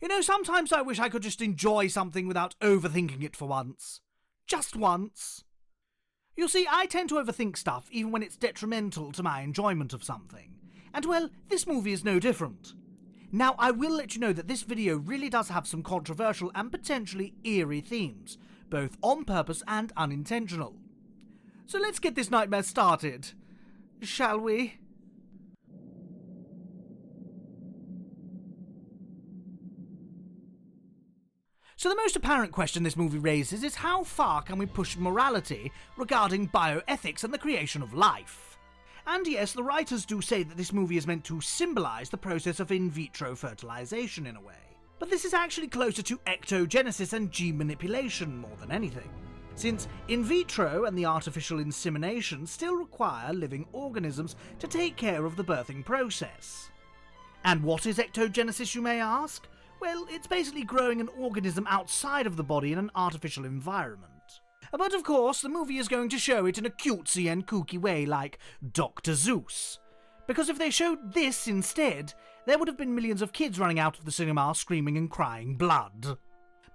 You know, sometimes I wish I could just enjoy something without overthinking it for once. Just once. You see, I tend to overthink stuff even when it's detrimental to my enjoyment of something. And well, this movie is no different. Now, I will let you know that this video really does have some controversial and potentially eerie themes, both on purpose and unintentional. So let's get this nightmare started, shall we? So the most apparent question this movie raises is how far can we push morality regarding bioethics and the creation of life? And yes, the writers do say that this movie is meant to symbolise the process of in vitro fertilisation in a way. But this is actually closer to ectogenesis and gene manipulation more than anything, since in vitro and the artificial insemination still require living organisms to take care of the birthing process. And what is ectogenesis, you may ask? Well, it's basically growing an organism outside of the body in an artificial environment. But of course, the movie is going to show it in a cutesy and kooky way like Dr. Zeus. Because if they showed this instead, there would have been millions of kids running out of the cinema screaming and crying blood.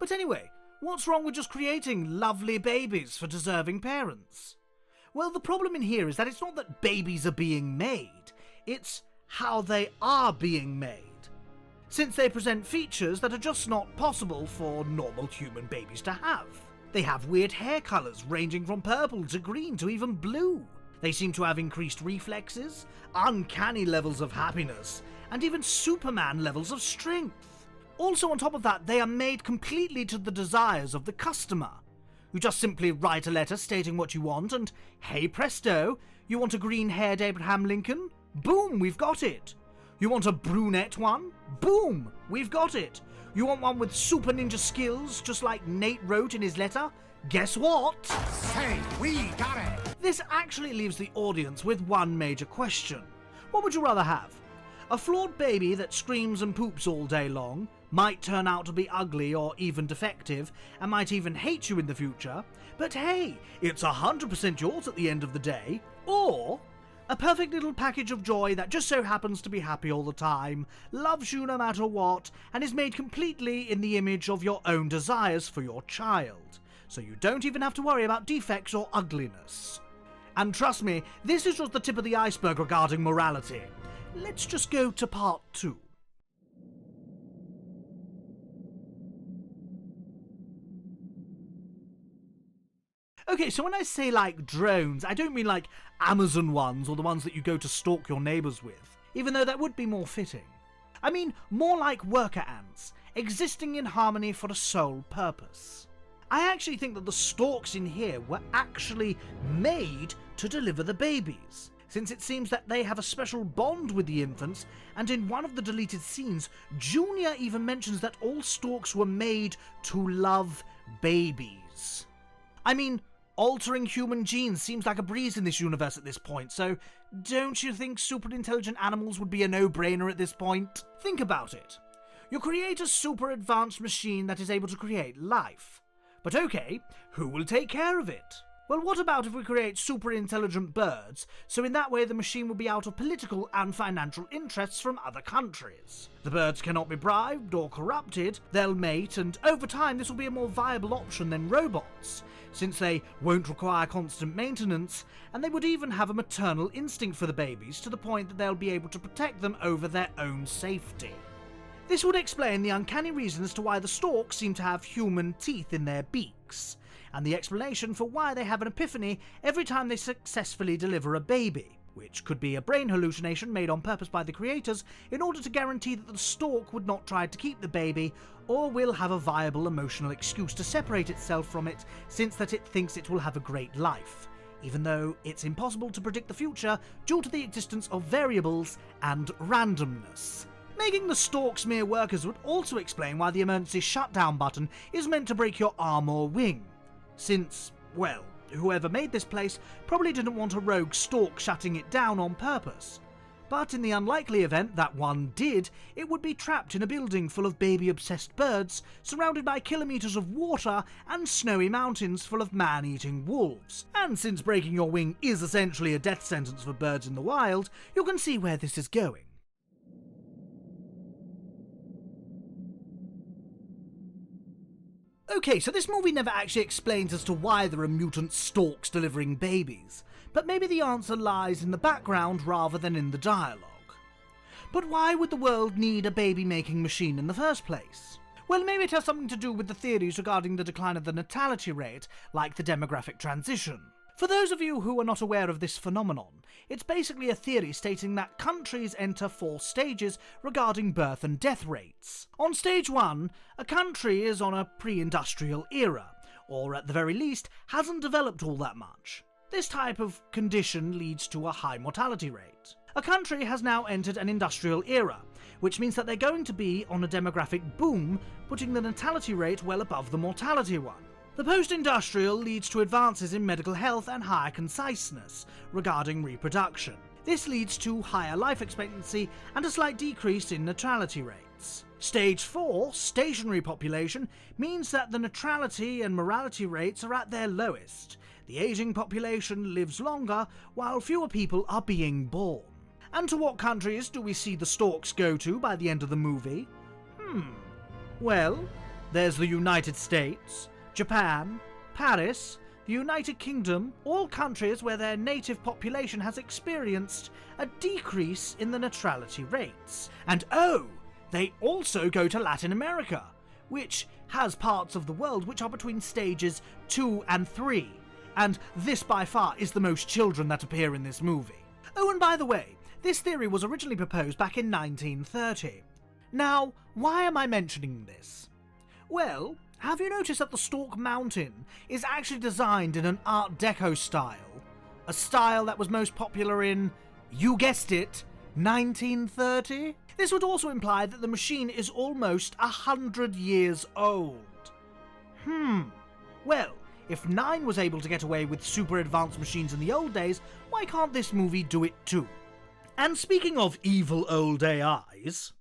But anyway, what's wrong with just creating lovely babies for deserving parents? Well, the problem in here is that it's not that babies are being made, it's how they are being made, since they present features that are just not possible for normal human babies to have. They have weird hair colours ranging from purple to green to even blue. They seem to have increased reflexes, uncanny levels of happiness, and even Superman levels of strength. Also on top of that, they are made completely to the desires of the customer. You just simply write a letter stating what you want and, hey presto, you want a green-haired Abraham Lincoln? Boom, we've got it. You want a brunette one? Boom! We've got it! You want one with super ninja skills, just like Nate wrote in his letter? Guess what? Say, we got it! This actually leaves the audience with one major question. What would you rather have? A flawed baby that screams and poops all day long, might turn out to be ugly or even defective, and might even hate you in the future, but hey, it's 100% yours at the end of the day, or a perfect little package of joy that just so happens to be happy all the time, loves you no matter what, and is made completely in the image of your own desires for your child, so you don't even have to worry about defects or ugliness. And trust me, this is just the tip of the iceberg regarding morality. Let's just go to part 2. Okay, so when I say like drones, I don't mean like Amazon ones or the ones that you go to stalk your neighbours with, even though that would be more fitting. I mean more like worker ants, existing in harmony for a sole purpose. I actually think that the Storks in here were actually made to deliver the babies, since it seems that they have a special bond with the infants, and in one of the deleted scenes, Junior even mentions that all Storks were made to love babies. I mean, altering human genes seems like a breeze in this universe at this point, so don't you think super intelligent animals would be a no-brainer at this point? Think about it. You create a super advanced machine that is able to create life. But okay, who will take care of it? Well, what about if we create super intelligent birds, so in that way the machine will be out of political and financial interests from other countries? The birds cannot be bribed or corrupted, they'll mate, and over time this will be a more viable option than robots, since they won't require constant maintenance, and they would even have a maternal instinct for the babies to the point that they'll be able to protect them over their own safety. This would explain the uncanny reason as to why the storks seem to have human teeth in their beaks, and the explanation for why they have an epiphany every time they successfully deliver a baby, which could be a brain hallucination made on purpose by the creators in order to guarantee that the stork would not try to keep the baby, or will have a viable emotional excuse to separate itself from it, since that it thinks it will have a great life, even though it's impossible to predict the future due to the existence of variables and randomness. Making the storks mere workers would also explain why the emergency shutdown button is meant to break your arm or wing, since, well, whoever made this place probably didn't want a rogue stork shutting it down on purpose. But in the unlikely event that one did, it would be trapped in a building full of baby-obsessed birds, surrounded by kilometres of water and snowy mountains full of man-eating wolves. And since breaking your wing is essentially a death sentence for birds in the wild, you can see where this is going. Okay, so this movie never actually explains as to why there are mutant storks delivering babies, but maybe the answer lies in the background rather than in the dialogue. But why would the world need a baby-making machine in the first place? Well, maybe it has something to do with the theories regarding the decline of the natality rate, like the demographic transition. For those of you who are not aware of this phenomenon, it's basically a theory stating that countries enter 4 stages regarding birth and death rates. On stage 1, a country is on a pre-industrial era, or at the very least, hasn't developed all that much. This type of condition leads to a high mortality rate. A country has now entered an industrial era, which means that they're going to be on a demographic boom, putting the natality rate well above the mortality one. The post-industrial leads to advances in medical health and higher conciseness regarding reproduction. This leads to higher life expectancy and a slight decrease in natality rates. Stage 4, stationary population, means that the natality and mortality rates are at their lowest. The aging population lives longer, while fewer people are being born. And to what countries do we see the storks go to by the end of the movie? Well, there's the United States, Japan, Paris, the United Kingdom, all countries where their native population has experienced a decrease in the natality rates. And oh, they also go to Latin America, which has parts of the world which are between stages 2 and 3, and this by far is the most children that appear in this movie. Oh, and by the way, this theory was originally proposed back in 1930. Now, why am I mentioning this? Well, have you noticed that the Stork Mountain is actually designed in an Art Deco style? A style that was most popular in, you guessed it, 1930? This would also imply that the machine is almost 100 years old. Well, if 9 was able to get away with super advanced machines in the old days, why can't this movie do it too? And speaking of evil old AIs...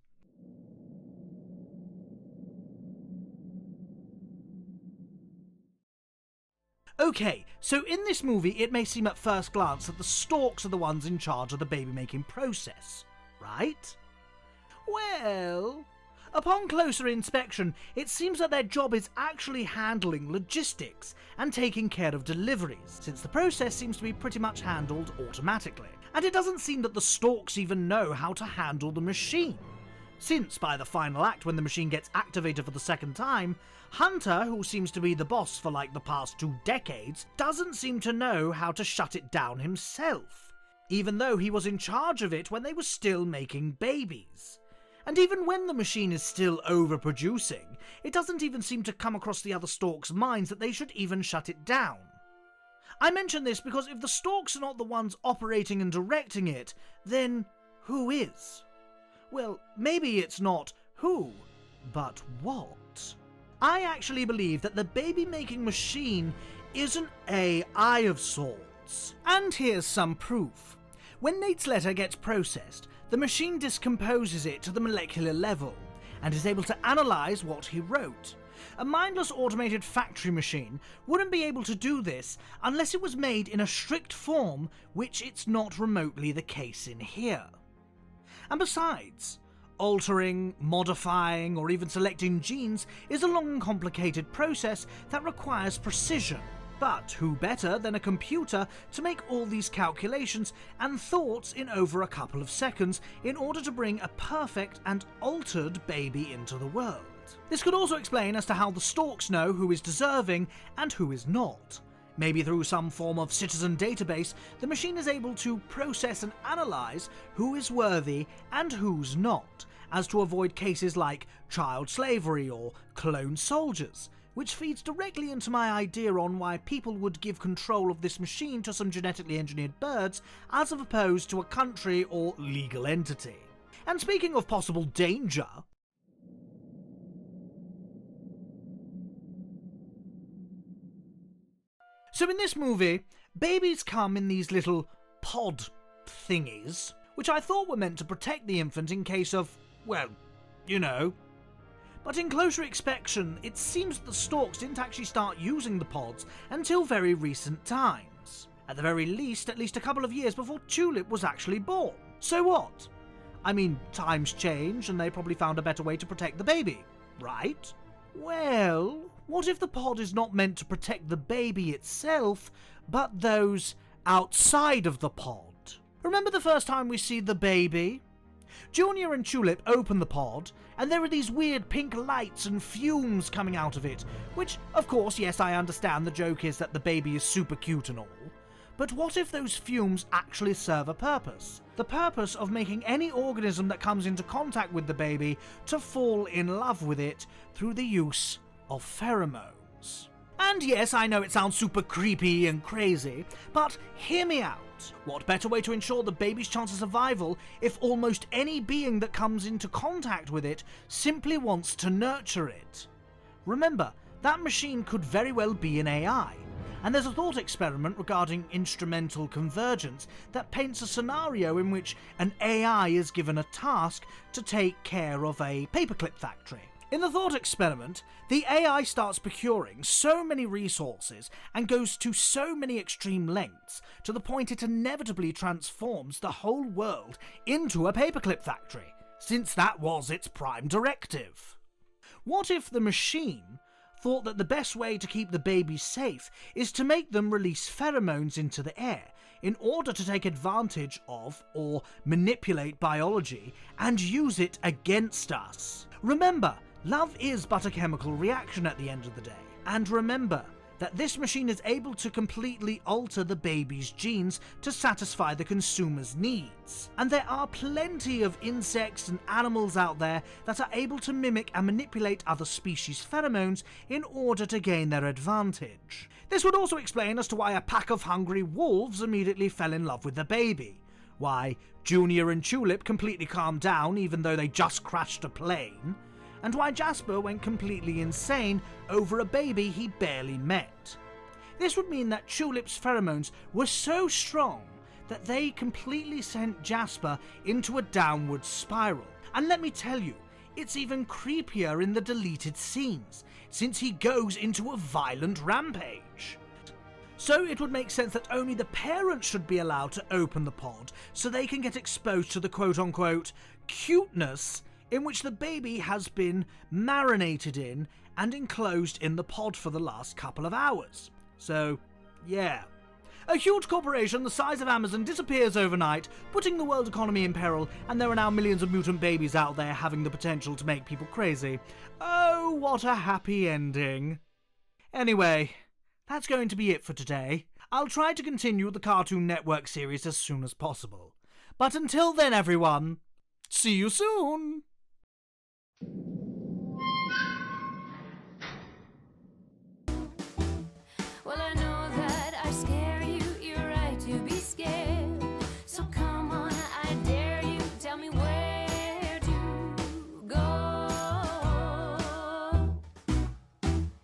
Okay, so in this movie it may seem at first glance that the storks are the ones in charge of the baby-making process, right? Well, upon closer inspection, it seems that their job is actually handling logistics and taking care of deliveries, since the process seems to be pretty much handled automatically. And it doesn't seem that the storks even know how to handle the machine, since by the final act when the machine gets activated for the second time, Hunter, who seems to be the boss for like the past 2 decades, doesn't seem to know how to shut it down himself, even though he was in charge of it when they were still making babies. And even when the machine is still overproducing, it doesn't even seem to come across the other storks' minds that they should even shut it down. I mention this because if the storks are not the ones operating and directing it, then who is? Well, maybe it's not who, but what? I actually believe that the baby-making machine is an AI of sorts. And here's some proof. When Nate's letter gets processed, the machine discomposes it to the molecular level, and is able to analyse what he wrote. A mindless automated factory machine wouldn't be able to do this unless it was made in a strict form, which it's not remotely the case in here. And besides, altering, modifying, or even selecting genes is a long and complicated process that requires precision. But who better than a computer to make all these calculations and thoughts in over a couple of seconds in order to bring a perfect and altered baby into the world? This could also explain as to how the storks know who is deserving and who is not. Maybe through some form of citizen database, the machine is able to process and analyse who is worthy and who's not, as to avoid cases like child slavery or clone soldiers, which feeds directly into my idea on why people would give control of this machine to some genetically engineered birds as opposed to a country or legal entity. And speaking of possible danger... So in this movie, babies come in these little pod thingies, which I thought were meant to protect the infant in case of, well, you know. But in closer inspection, it seems that the storks didn't actually start using the pods until very recent times. At the very least, at least a couple of years before Tulip was actually born. So what? I mean, times change and they probably found a better way to protect the baby, right? Well, What if the pod is not meant to protect the baby itself, but those outside of the pod? Remember the first time we see the baby? Junior and Tulip open the pod, and there are these weird pink lights and fumes coming out of it, which, of course, yes, I understand the joke is that the baby is super cute and all. But what if those fumes actually serve a purpose? The purpose of making any organism that comes into contact with the baby to fall in love with it through the use of pheromones. And yes, I know it sounds super creepy and crazy, but hear me out. What better way to ensure the baby's chance of survival if almost any being that comes into contact with it simply wants to nurture it? Remember, that machine could very well be an AI. And there's a thought experiment regarding instrumental convergence that paints a scenario in which an AI is given a task to take care of a paperclip factory. In the thought experiment, the AI starts procuring so many resources and goes to so many extreme lengths to the point it inevitably transforms the whole world into a paperclip factory, since that was its prime directive. What if the machine thought that the best way to keep the babies safe is to make them release pheromones into the air in order to take advantage of or manipulate biology and use it against us? Remember, love is but a chemical reaction at the end of the day. And remember that this machine is able to completely alter the baby's genes to satisfy the consumer's needs. And there are plenty of insects and animals out there that are able to mimic and manipulate other species' pheromones in order to gain their advantage. This would also explain as to why a pack of hungry wolves immediately fell in love with the baby, why Junior and Tulip completely calmed down even though they just crashed a plane, and why Jasper went completely insane over a baby he barely met. This would mean that Tulip's pheromones were so strong that they completely sent Jasper into a downward spiral. And let me tell you, it's even creepier in the deleted scenes, since he goes into a violent rampage. So it would make sense that only the parents should be allowed to open the pod so they can get exposed to the quote-unquote cuteness in which the baby has been marinated in and enclosed in the pod for the last couple of hours. So, yeah. A huge corporation the size of Amazon disappears overnight, putting the world economy in peril, and there are now millions of mutant babies out there having the potential to make people crazy. Oh, what a happy ending. Anyway, that's going to be it for today. I'll try to continue the Cartoon Network series as soon as possible. But until then, everyone, see you soon! Well, I know